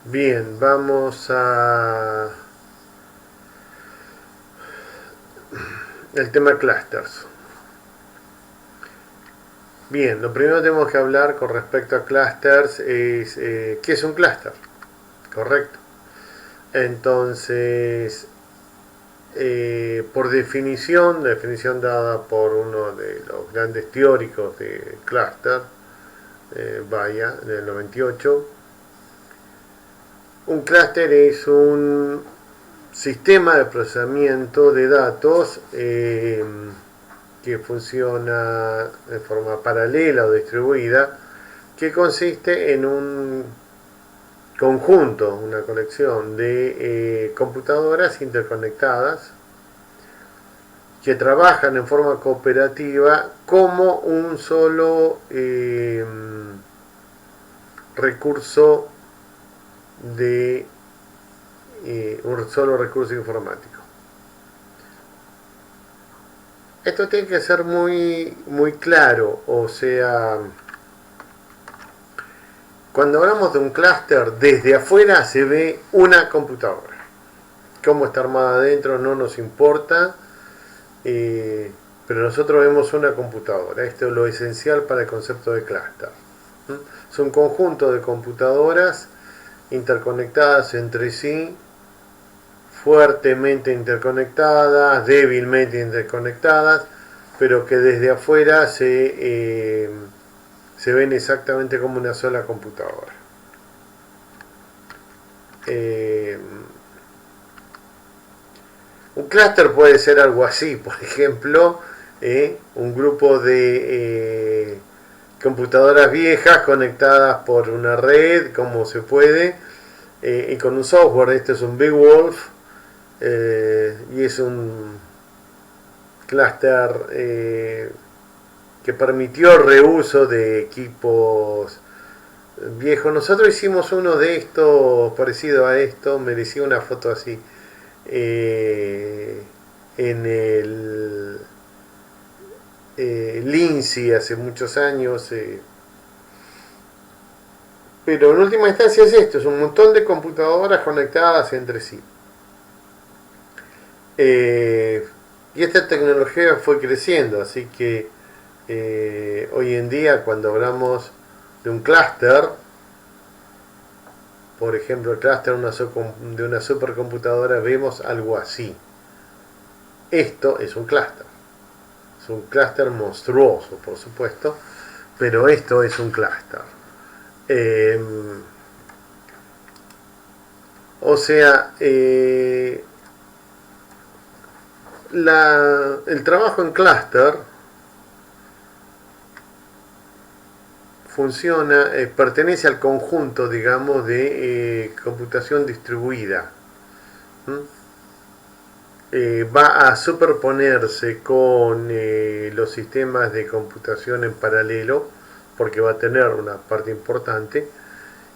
Bien, vamos a el tema clusters. Bien, lo primero que tenemos que hablar con respecto a clusters es ¿qué es un cluster? Correcto. Entonces, por definición, la definición dada por uno de los grandes teóricos de cluster, Vaya, del 98, un clúster es un sistema de procesamiento de datos que funciona de forma paralela o distribuida, que consiste en un conjunto, una colección de computadoras interconectadas que trabajan en forma cooperativa como un solo recurso de un solo recurso informático. Esto tiene que ser muy claro, o sea, cuando hablamos de un clúster, desde afuera se ve una computadora. Cómo está armada adentro no nos importa, pero nosotros vemos una computadora. Esto es lo esencial para el concepto de clúster. Es un conjunto de computadoras interconectadas entre sí, fuertemente interconectadas, débilmente interconectadas, pero que desde afuera se ven exactamente como una sola computadora. Un clúster puede ser algo así, por ejemplo, un grupo de computadoras viejas conectadas por una red, como se puede, y con un software. Este es un Big Wolf, y es un clúster que permitió el reuso de equipos viejos. Nosotros hicimos uno de estos parecido a esto, merecía una foto así, en el Lindsay hace muchos años. Pero en última instancia es esto, es un montón de computadoras conectadas entre sí. Y esta tecnología fue creciendo, así que hoy en día cuando hablamos de un clúster, por ejemplo el clúster de una supercomputadora, vemos algo así. Esto es un clúster. Es un clúster monstruoso, por supuesto, pero esto es un clúster. Eh, o sea, el trabajo en clúster funciona, pertenece al conjunto, digamos, de computación distribuida. Va a superponerse con los sistemas de computación en paralelo, porque va a tener una parte importante,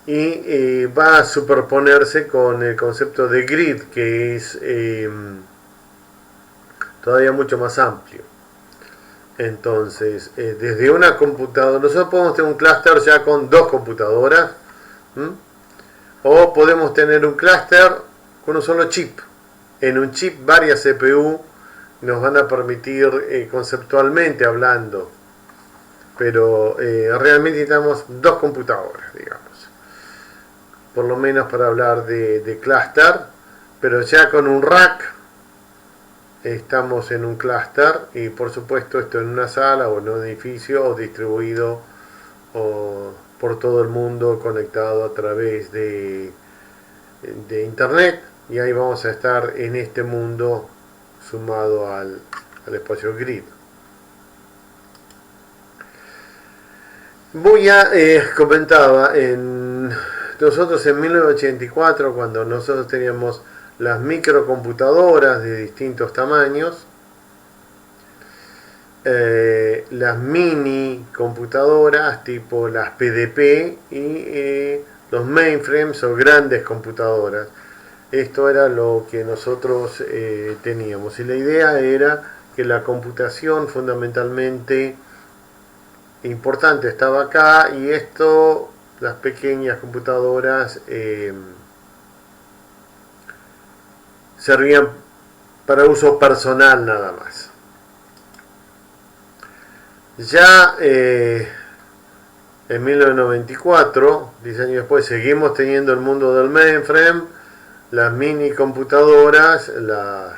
y va a superponerse con el concepto de grid, que es todavía mucho más amplio. Entonces, desde una computadora, nosotros podemos tener un clúster ya con dos computadoras, ¿m? O podemos tener un clúster con un solo chip. En un chip varias CPU nos van a permitir conceptualmente hablando, pero realmente necesitamos dos computadoras, digamos, por lo menos para hablar de clúster, pero ya con un rack estamos en un clúster, y por supuesto esto en una sala o en un edificio o distribuido o por todo el mundo conectado a través de internet, y ahí vamos a estar en este mundo sumado al espacio grid. Comentaba, nosotros en 1984, cuando nosotros teníamos las microcomputadoras de distintos tamaños, las mini computadoras tipo las PDP y los mainframes o grandes computadoras. Esto era lo que nosotros teníamos, y la idea era que la computación fundamentalmente importante estaba acá, y esto las pequeñas computadoras servían para uso personal nada más. Ya en 1994, 10 años después, seguimos teniendo el mundo del mainframe, las mini computadoras, las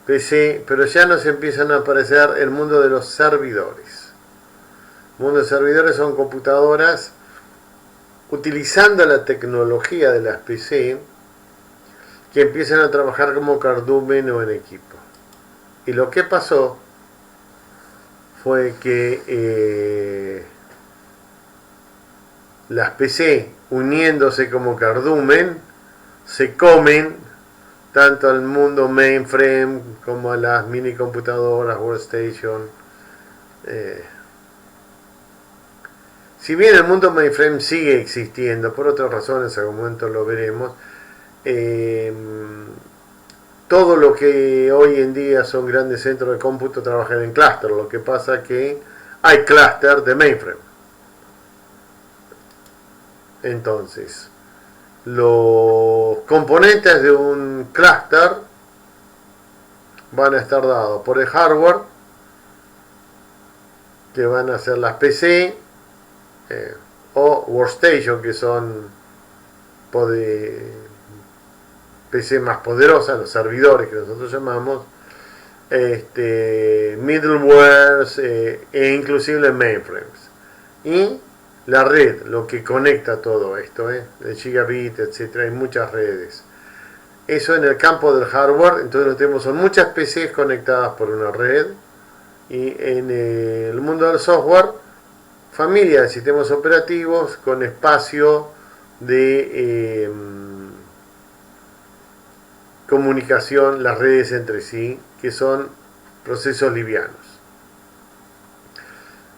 PC, pero ya nos empiezan a aparecer el mundo de los servidores. El mundo de servidores son computadoras utilizando la tecnología de las PC que empiezan a trabajar como cardumen o en equipo. Y lo que pasó fue que las PC, uniéndose como cardumen, se comen tanto al mundo mainframe como a las mini computadoras, workstation. Si bien el mundo mainframe sigue existiendo, por otras razones, en algún momento lo veremos, todo lo que hoy en día son grandes centros de cómputo trabajan en clúster. Lo que pasa que hay clúster de mainframe. Entonces, los componentes de un clúster van a estar dados por el hardware, que van a ser las PC o workstation, que son PC más poderosas, los servidores que nosotros llamamos, middlewares e inclusive mainframes. Y la red, lo que conecta todo esto, el gigabit, etcétera, hay muchas redes. Eso en el campo del hardware. Entonces lo que tenemos son muchas PCs conectadas por una red, y en el mundo del software, familia de sistemas operativos con espacio de comunicación, las redes entre sí, que son procesos livianos.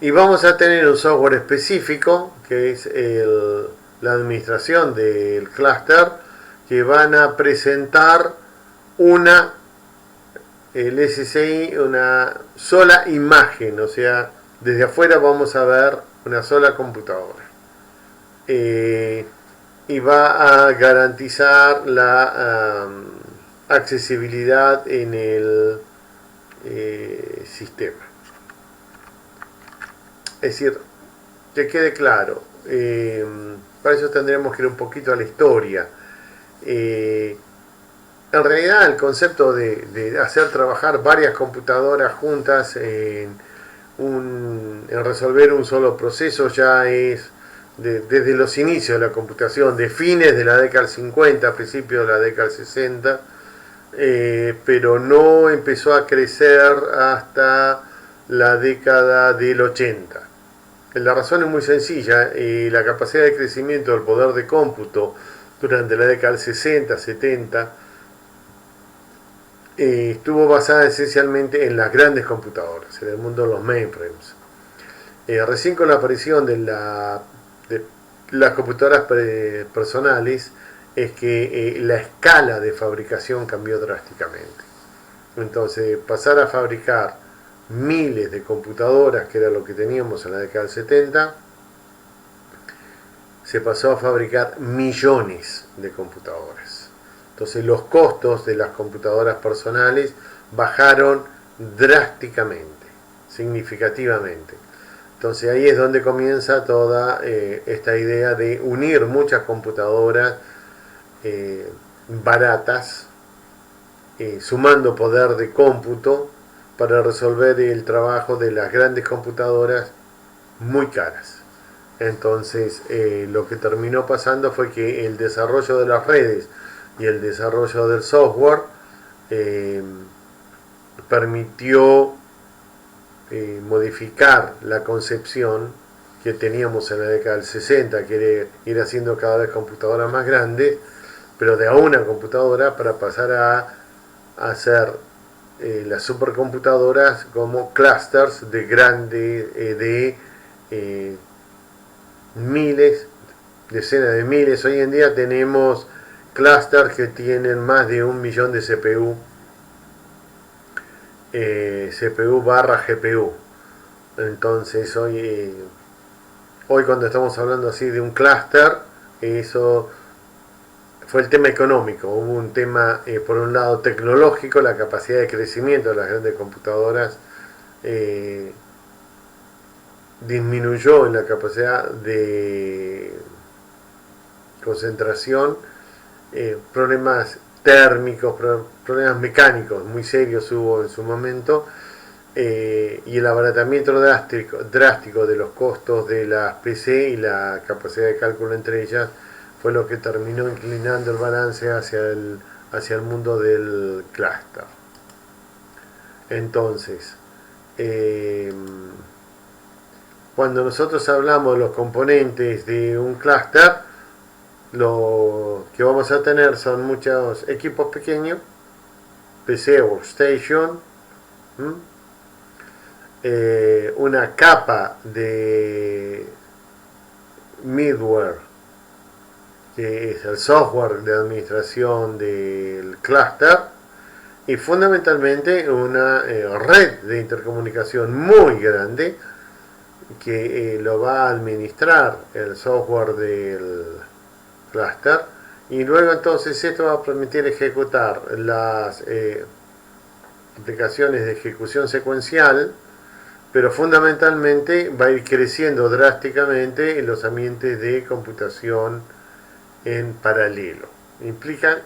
Y vamos a tener un software específico, que es la administración del clúster, que van a presentar el SSI, una sola imagen, o sea, desde afuera vamos a ver una sola computadora. Y va a garantizar la accesibilidad en el sistema. Es decir, que quede claro, para eso tendremos que ir un poquito a la historia. En realidad el concepto de hacer trabajar varias computadoras juntas en resolver un solo proceso ya es desde los inicios de la computación, de fines de la década del 50, principios de la década del 60, pero no empezó a crecer hasta la década del 80. La razón es muy sencilla, la capacidad de crecimiento del poder de cómputo durante la década del 60, 70, estuvo basada esencialmente en las grandes computadoras, en el mundo de los mainframes. Recién con la aparición de las computadoras personales es que la escala de fabricación cambió drásticamente. Entonces, pasar a fabricar miles de computadoras, que era lo que teníamos en la década del 70, se pasó a fabricar millones de computadoras. Entonces los costos de las computadoras personales bajaron drásticamente, significativamente. Entonces ahí es donde comienza toda esta idea de unir muchas computadoras baratas, sumando poder de cómputo para resolver el trabajo de las grandes computadoras muy caras. Entonces lo que terminó pasando fue que el desarrollo de las redes y el desarrollo del software permitió modificar la concepción que teníamos en la década del 60, que era ir haciendo cada vez computadoras más grandes, pero de a una computadora, para pasar a hacer las supercomputadoras como clusters de grandes, miles, decenas de miles. Hoy en día tenemos clusters que tienen más de 1 millón de CPU, CPU barra GPU. Entonces hoy hoy cuando estamos hablando así de un clúster, eso fue el tema económico. Hubo un tema, por un lado, tecnológico, la capacidad de crecimiento de las grandes computadoras disminuyó en la capacidad de concentración, problemas térmicos, problemas mecánicos muy serios hubo en su momento, y el abaratamiento drástico de los costos de las PC y la capacidad de cálculo entre ellas fue lo que terminó inclinando el balance hacia el mundo del clúster. Entonces, cuando nosotros hablamos de los componentes de un clúster, lo que vamos a tener son muchos equipos pequeños, PC, workstation, una capa de middleware, que es el software de administración del clúster, y fundamentalmente una red de intercomunicación muy grande que lo va a administrar el software del clúster, y luego entonces esto va a permitir ejecutar las aplicaciones de ejecución secuencial, pero fundamentalmente va a ir creciendo drásticamente en los ambientes de computación en paralelo. Implica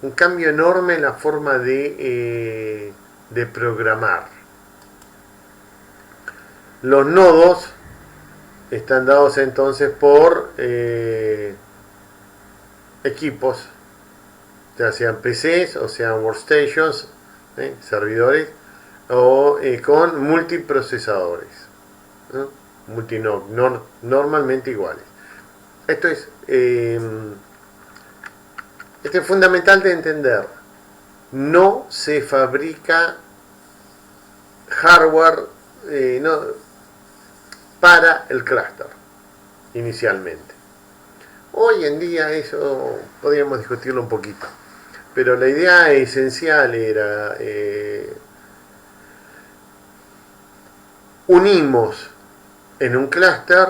un cambio enorme en la forma de programar. Los nodos están dados entonces por equipos, ya sean PCs o sean workstations, servidores, o con multiprocesadores, multinode, normalmente iguales. Esto es fundamental de entender. No se fabrica hardware para el clúster inicialmente. Hoy en día eso podríamos discutirlo un poquito, pero la idea esencial era unimos en un clúster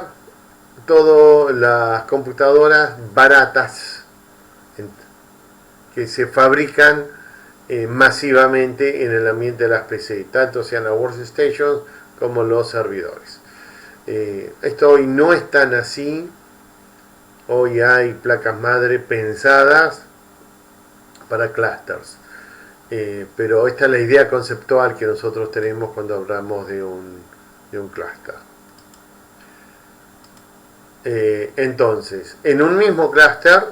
todas las computadoras baratas que se fabrican masivamente en el ambiente de las PC, tanto sean las workstations como los servidores. Esto hoy no es tan así. Hoy hay placas madre pensadas para clústeres, pero esta es la idea conceptual que nosotros tenemos cuando hablamos de un clúster. Entonces, en un mismo clúster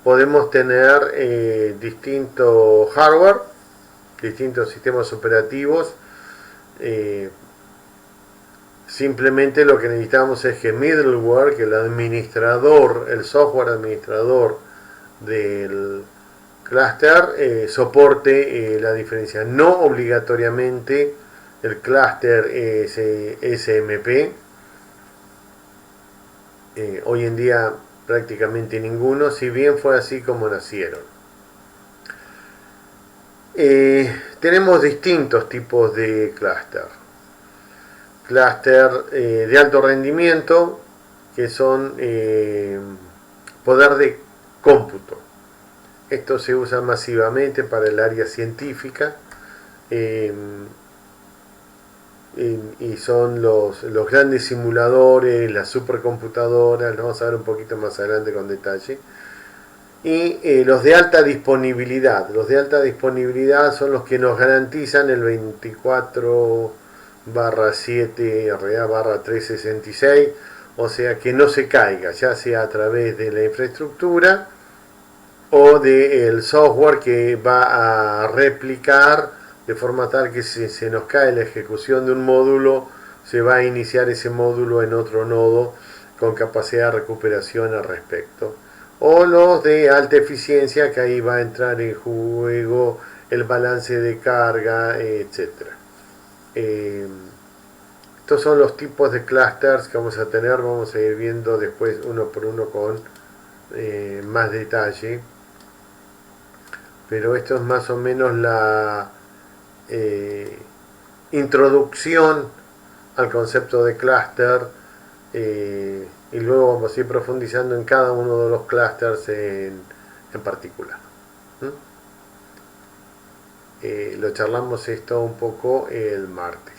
podemos tener distinto hardware, distintos sistemas operativos. Simplemente lo que necesitamos es que middleware, que el administrador, el software administrador del clúster, soporte la diferencia. No obligatoriamente el clúster es SMP. Hoy en día prácticamente ninguno, si bien fue así como nacieron. Tenemos distintos tipos de clúster. Clúster de alto rendimiento, que son poder de cómputo. Esto se usa masivamente para el área científica, y son los grandes simuladores, las supercomputadoras, lo vamos a ver un poquito más adelante con detalle. Y los de alta disponibilidad. Los de alta disponibilidad son los que nos garantizan el 24/7/366, o sea que no se caiga, ya sea a través de la infraestructura o del software que va a replicar, de forma tal que si se nos cae la ejecución de un módulo, se va a iniciar ese módulo en otro nodo con capacidad de recuperación al respecto. O los de alta eficiencia, que ahí va a entrar en juego el balance de carga, etc. Estos son los tipos de clusters que vamos a tener. Vamos a ir viendo después uno por uno con más detalle, pero esto es más o menos la introducción al concepto de clúster y luego vamos a ir profundizando en cada uno de los clústeres en particular. Lo charlamos esto un poco el martes.